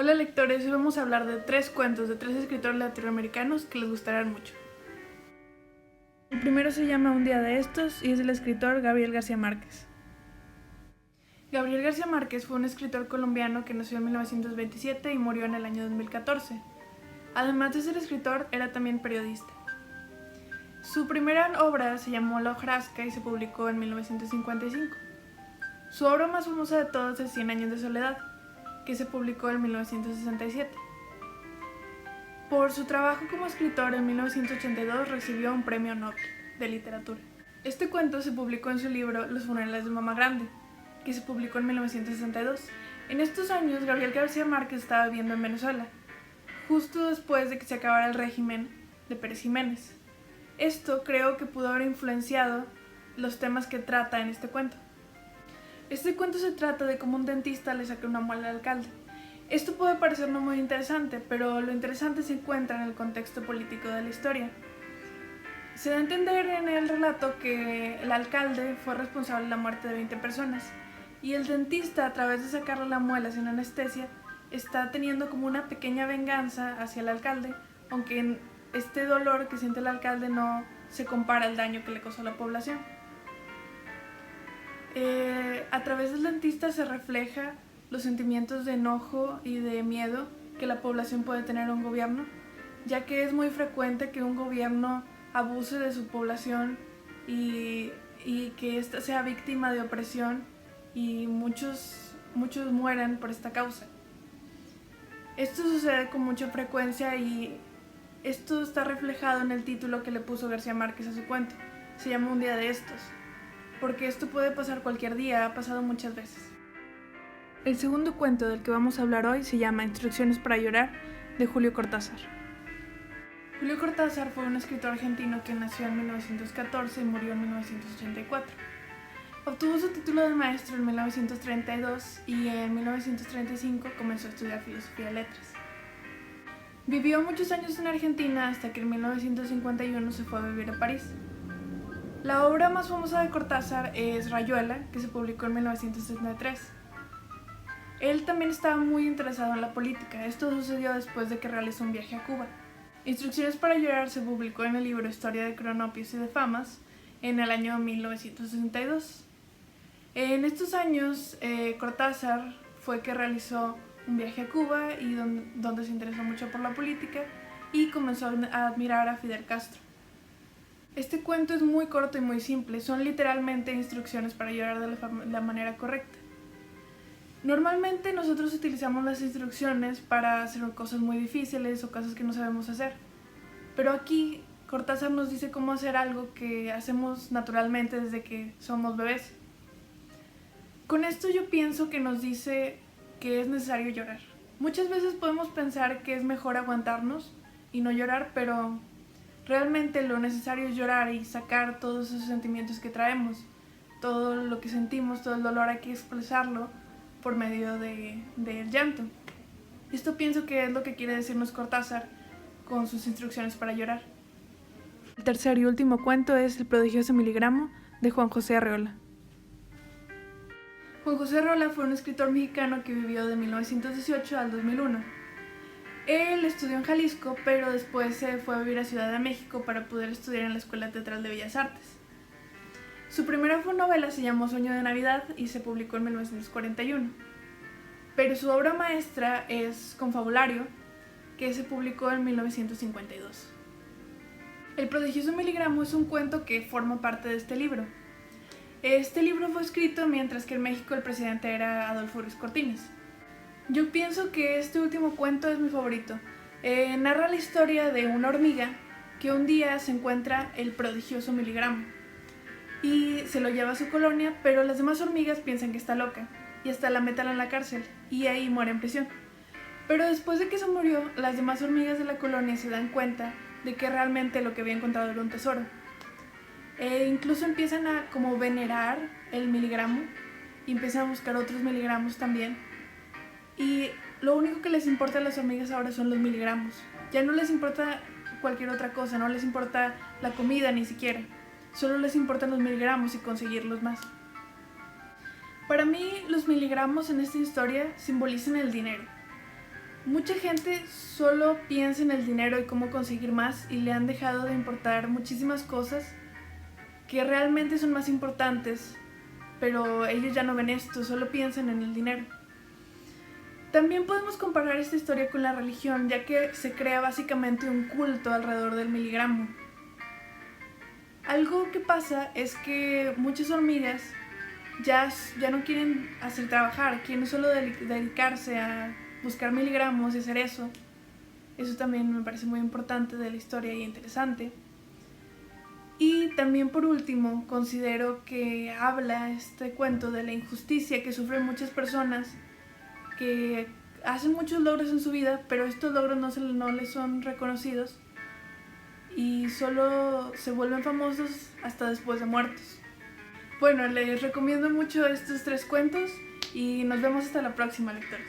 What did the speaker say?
Hola lectores, hoy vamos a hablar de 3 cuentos de 3 escritores latinoamericanos que les gustarán mucho. El primero se llama Un día de estos y es del escritor Gabriel García Márquez. Gabriel García Márquez fue un escritor colombiano que nació en 1927 y murió en el año 2014. Además de ser escritor, era también periodista. Su primera obra se llamó La hojarasca y se publicó en 1955. Su obra más famosa de todas es Cien años de soledad, que se publicó en 1967. Por su trabajo como escritor en 1982 recibió un premio Nobel de literatura. Este cuento se publicó en su libro Los funerales de Mamá Grande, que se publicó en 1962. En estos años, Gabriel García Márquez estaba viviendo en Venezuela, justo después de que se acabara el régimen de Pérez Jiménez. Esto creo que pudo haber influenciado los temas que trata en este cuento. Este cuento se trata de cómo un dentista le saca una muela al alcalde. Esto puede parecer no muy interesante, pero lo interesante se encuentra en el contexto político de la historia. Se da a entender en el relato que el alcalde fue responsable de la muerte de 20 personas y el dentista, a través de sacarle la muela sin anestesia, está teniendo como una pequeña venganza hacia el alcalde, aunque este dolor que siente el alcalde no se compara al daño que le causó a la población. A través del dentista se refleja los sentimientos de enojo y de miedo que la población puede tener a un gobierno, ya que es muy frecuente que un gobierno abuse de su población y que ésta sea víctima de opresión y muchos mueran por esta causa. Esto sucede con mucha frecuencia y esto está reflejado en el título que le puso García Márquez a su cuento. Se llama Un día de estos, porque esto puede pasar cualquier día, ha pasado muchas veces. El segundo cuento del que vamos a hablar hoy se llama Instrucciones para llorar, de Julio Cortázar. Julio Cortázar fue un escritor argentino que nació en 1914 y murió en 1984. Obtuvo su título de maestro en 1932 y en 1935 comenzó a estudiar filosofía y letras. Vivió muchos años en Argentina hasta que en 1951 se fue a vivir a París. La obra más famosa de Cortázar es Rayuela, que se publicó en 1963. Él también estaba muy interesado en la política. Esto sucedió después de que realizó un viaje a Cuba. Instrucciones para llorar se publicó en el libro Historia de Cronopios y de Famas en el año 1962. En estos años, Cortázar fue que realizó un viaje a Cuba y donde se interesó mucho por la política y comenzó a admirar a Fidel Castro. Este cuento es muy corto y muy simple, son literalmente instrucciones para llorar de la manera correcta. Normalmente nosotros utilizamos las instrucciones para hacer cosas muy difíciles o cosas que no sabemos hacer, pero aquí Cortázar nos dice cómo hacer algo que hacemos naturalmente desde que somos bebés. Con esto yo pienso que nos dice que es necesario llorar. Muchas veces podemos pensar que es mejor aguantarnos y no llorar, pero realmente lo necesario es llorar y sacar todos esos sentimientos que traemos, todo lo que sentimos, todo el dolor hay que expresarlo por medio del llanto. Esto pienso que es lo que quiere decirnos Cortázar con sus instrucciones para llorar. El tercer y último cuento es El prodigioso miligramo, de Juan José Arreola. Juan José Arreola fue un escritor mexicano que vivió de 1918 al 2001. Él estudió en Jalisco, pero después se fue a vivir a Ciudad de México para poder estudiar en la Escuela Teatral de Bellas Artes. Su primera novela se llamó Sueño de Navidad y se publicó en 1941. Pero su obra maestra es Confabulario, que se publicó en 1952. El prodigioso miligramo es un cuento que forma parte de este libro. Este libro fue escrito mientras que en México el presidente era Adolfo Ruiz Cortines. Yo pienso que este último cuento es mi favorito. Narra la historia de una hormiga que un día se encuentra el prodigioso miligramo y se lo lleva a su colonia, pero las demás hormigas piensan que está loca y hasta la meten en la cárcel y ahí muere en prisión. Pero después de que se murió, las demás hormigas de la colonia se dan cuenta de que realmente lo que había encontrado era un tesoro. Incluso empiezan a como venerar el miligramo y empiezan a buscar otros miligramos también. Y lo único que les importa a las hormigas ahora son los miligramos. Ya no les importa cualquier otra cosa, no les importa la comida ni siquiera. Solo les importan los miligramos y conseguirlos más. Para mí, los miligramos en esta historia simbolizan el dinero. Mucha gente solo piensa en el dinero y cómo conseguir más y le han dejado de importar muchísimas cosas que realmente son más importantes, pero ellos ya no ven esto, solo piensan en el dinero. También podemos comparar esta historia con la religión, ya que se crea básicamente un culto alrededor del miligramo. Algo que pasa es que muchas hormigas ya no quieren hacer trabajar, quieren solo dedicarse a buscar miligramos y hacer eso. Eso también me parece muy importante de la historia y interesante. Y también por último, considero que habla este cuento de la injusticia que sufren muchas personas que hacen muchos logros en su vida, pero estos logros no les son reconocidos y solo se vuelven famosos hasta después de muertos. Bueno, les recomiendo mucho estos 3 cuentos y nos vemos hasta la próxima, lectores.